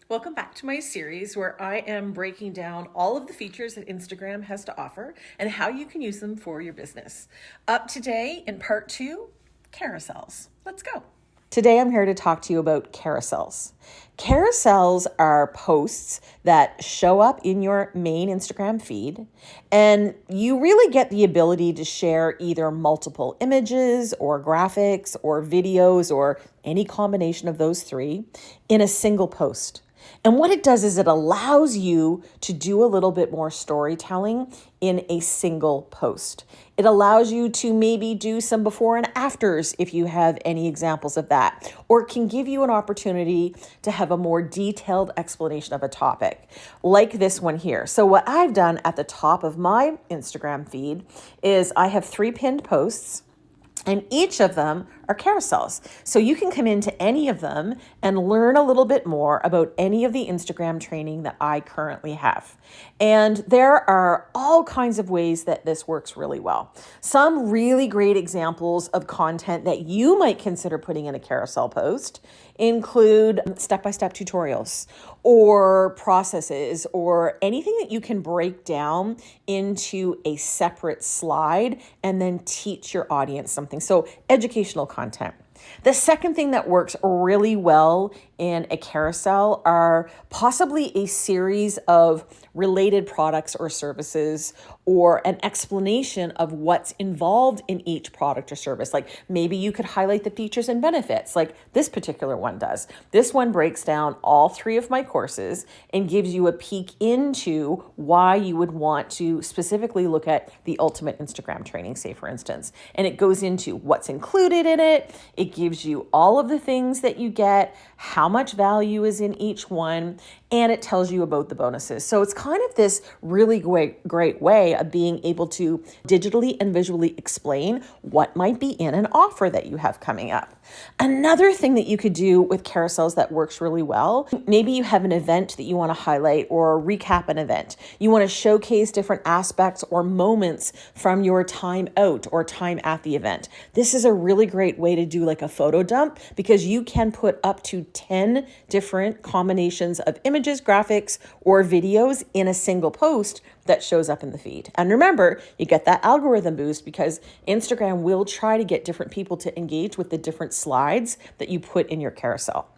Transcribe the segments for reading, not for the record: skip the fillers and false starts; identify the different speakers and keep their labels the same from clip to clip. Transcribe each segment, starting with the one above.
Speaker 1: Welcome back to my series where I am breaking down all of the features that Instagram has to offer and how you can use them for your business. Up today in part 2, carousels. Let's go. Today I'm here to talk to you about carousels. Carousels are posts that show up in your main Instagram feed, and you really get the ability to share either multiple images or graphics or videos or any combination of those three in a single post. And what it does is it allows you to do a little bit more storytelling in a single post. It allows you to maybe do some before and afters if you have any examples of that, or it can give you an opportunity to have a more detailed explanation of a topic, like this one here. So what I've done at the top of my Instagram feed is I have 3 pinned posts, and each of them are carousels. So you can come into any of them and learn a little bit more about any of the Instagram training that I currently have. And there are all kinds of ways that this works really well. Some really great examples of content that you might consider putting in a carousel post include step-by-step tutorials or processes or anything that you can break down into a separate slide and then teach your audience something. So educational content. The second thing that works really well in a carousel are possibly a series of related products or services or an explanation of what's involved in each product or service. Like maybe you could highlight the features and benefits like this particular one does. This one breaks down all 3 of my courses and gives you a peek into why you would want to specifically look at the ultimate Instagram training, say for instance. And it goes into what's included in it. It gives you all of the things that you get, how much value is in each one, and it tells you about the bonuses. So it's kind of this really great way of being able to digitally and visually explain what might be in an offer that you have coming up. Another thing that you could do with carousels that works really well, maybe you have an event that you want to highlight or recap an event. You want to showcase different aspects or moments from your time out or time at the event. This is a really great way to do like a photo dump because you can put up to 10 different combinations of images, graphics, or videos in a single post that shows up in the feed. And remember, you get that algorithm boost because Instagram will try to get different people to engage with the different slides that you put in your carousel.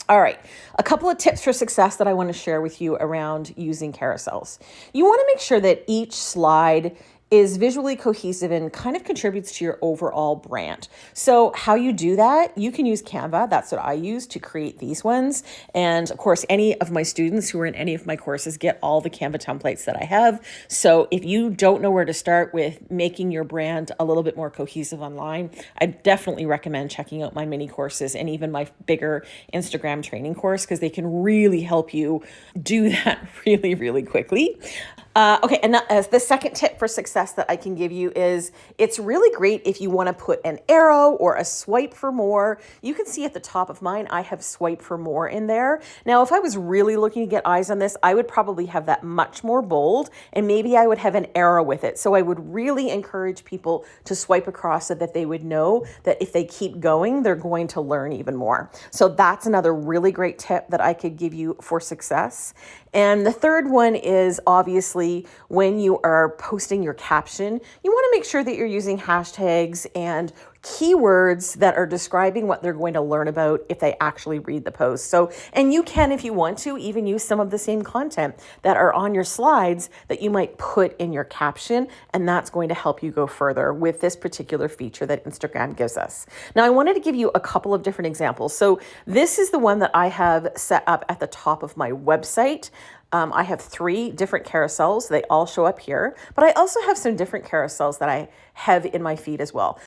Speaker 1: All right, a couple of tips for success that I want to share with you around using carousels. You want to make sure that each slide is visually cohesive and kind of contributes to your overall brand. So how you do that, you can use Canva. That's what I use to create these ones. And of course, any of my students who are in any of my courses get all the Canva templates that I have. So if you don't know where to start with making your brand a little bit more cohesive online, I definitely recommend checking out my mini courses and even my bigger Instagram training course because they can really help you do that really, really quickly. Okay, and the second tip for success that I can give you is it's really great if you want to put an arrow or a swipe for more. You can see at the top of mine, I have swipe for more in there. Now, if I was really looking to get eyes on this, I would probably have that much more bold and maybe I would have an arrow with it. So I would really encourage people to swipe across so that they would know that if they keep going, they're going to learn even more. So that's another really great tip that I could give you for success. And the third one is obviously when you are posting your caption, you want to make sure that you're using hashtags and keywords that are describing what they're going to learn about if they actually read the post. So, and you can, if you want to, even use some of the same content that are on your slides that you might put in your caption, and that's going to help you go further with this particular feature that Instagram gives us. Now, I wanted to give you a couple of different examples. So this is the one that I have set up at the top of my website. I have 3 different carousels. They all show up here, but I also have some different carousels that I have in my feed as well.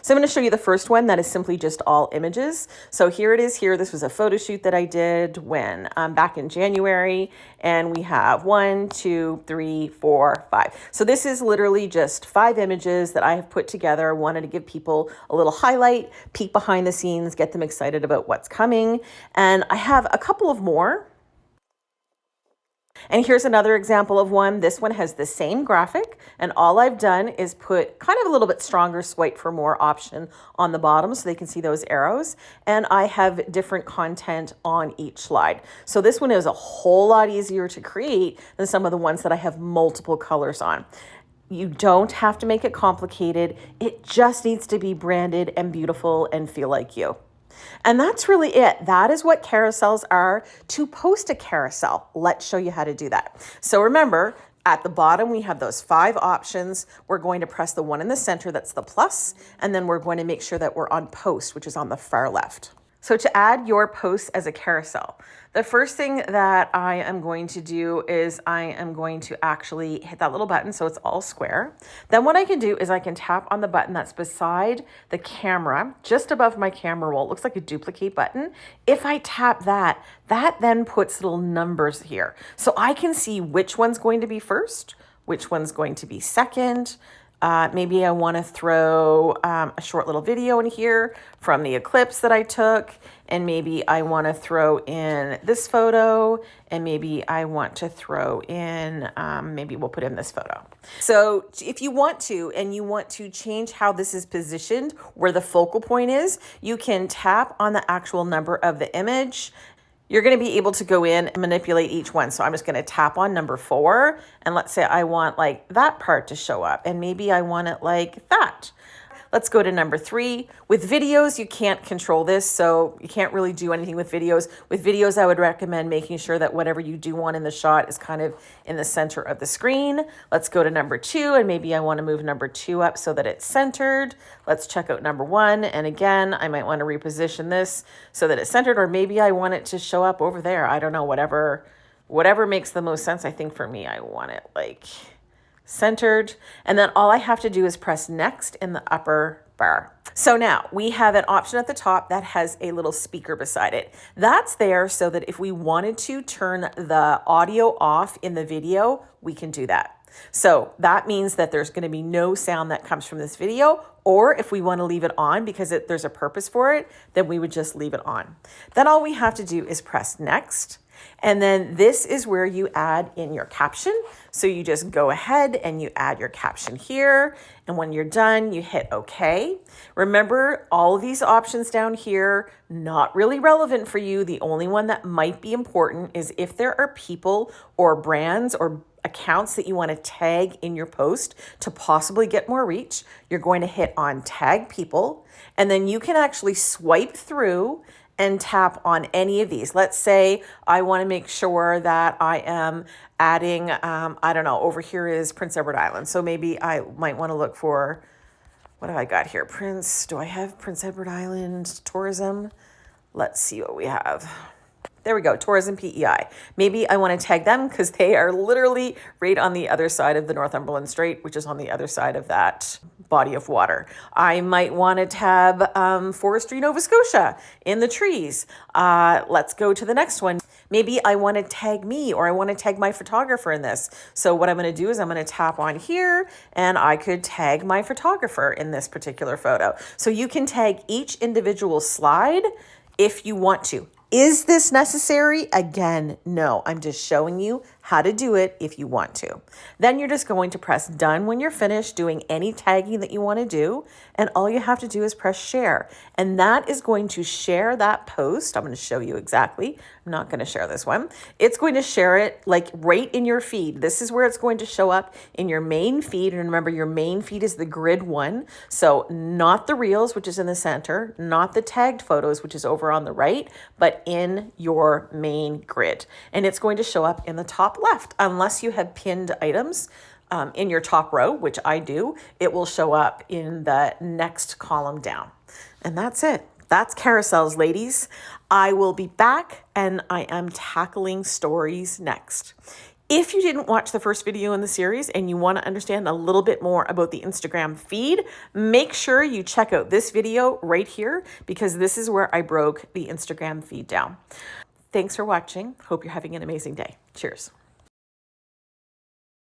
Speaker 1: So I'm going to show you the first one that is simply just all images. So here it is here. This was a photo shoot that I did when back in January, and we have 1, 2, 3, 4, 5. So this is literally just 5 images that I have put together. Wanted to give people a little highlight, peek behind the scenes, get them excited about what's coming. And I have a couple of more. And here's another example of one. This one has the same graphic, and all I've done is put kind of a little bit stronger swipe for more option on the bottom so they can see those arrows. And I have different content on each slide. So this one is a whole lot easier to create than some of the ones that I have multiple colors on. You don't have to make it complicated. It just needs to be branded and beautiful and feel like you. And that's really it. That is what carousels are. To post a carousel, let's show you how to do that. So remember, at the bottom, we have those 5 options. We're going to press the one in the center, that's the plus, and then we're going to make sure that we're on post, which is on the far left. So to add your posts as a carousel, the first thing that I am going to do is I am going to actually hit that little button so it's all square. Then what I can do is I can tap on the button that's beside the camera, just above my camera roll. It looks like a duplicate button. If I tap that, that then puts little numbers here. So I can see which one's going to be first, which one's going to be second. Maybe I want to throw a short little video in here from the eclipse that I took, and maybe I want to throw in this photo, and maybe I want to throw in, maybe we'll put in this photo. So if you want to, and you want to change how this is positioned, where the focal point is, you can tap on the actual number of the image. You're going to be able to go in and manipulate each one. So I'm just going to tap on number 4. And let's say I want like that part to show up. And maybe I want it like that. Let's go to number 3. With videos, you can't control this, so you can't really do anything with videos. With videos, I would recommend making sure that whatever you do want in the shot is kind of in the center of the screen. Let's go to number 2, and maybe I want to move number 2 up so that it's centered. Let's check out number 1, and again, I might want to reposition this so that it's centered, or maybe I want it to show up over there. I don't know, whatever makes the most sense. I think for me, I want it like centered, and then all I have to do is press next in the upper bar. So now we have an option at the top that has a little speaker beside it. That's there so that if we wanted to turn the audio off in the video, we can do that. So that means that there's going to be no sound that comes from this video, or if we want to leave it on because there's a purpose for it, then we would just leave it on. Then all we have to do is press next. And then this is where you add in your caption. So you just go ahead and you add your caption here. And when you're done, you hit OK. Remember, all of these options down here, not really relevant for you. The only one that might be important is if there are people or brands or accounts that you want to tag in your post to possibly get more reach, you're going to hit on tag people. And then you can actually swipe through and tap on any of these. Let's say I want to make sure that I am adding, I don't know, over here is Prince Edward Island. So maybe I might want to look for, what have I got here? Do I have Prince Edward Island tourism? Let's see what we have. There we go, Tourism PEI. Maybe I want to tag them because they are literally right on the other side of the Northumberland Strait, which is on the other side of that body of water. I might want to tab Forestry Nova Scotia in the trees. Let's go to the next one. Maybe I want to tag me, or I want to tag my photographer in this. So what I'm going to do is I'm going to tap on here, and I could tag my photographer in this particular photo. So you can tag each individual slide if you want to. Is this necessary? Again, no. I'm just showing you how to do it if you want to. Then you're just going to press done when you're finished doing any tagging that you want to do. And all you have to do is press share. And that is going to share that post. I'm going to show you exactly. I'm not going to share this one. It's going to share it like right in your feed. This is where it's going to show up in your main feed. And remember, your main feed is the grid one. So not the reels, which is in the center, not the tagged photos, which is over on the right, but in your main grid. And it's going to show up in the top left, unless you have pinned items in your top row, which I do. It will show up in the next column down. And that's it. That's carousels, ladies. I will be back, and I am tackling stories next. If you didn't watch the first video in the series and you want to understand a little bit more about the Instagram feed, make sure you check out this video right here, because this is where I broke the Instagram feed down. Thanks for watching. Hope you're having an amazing day. Cheers.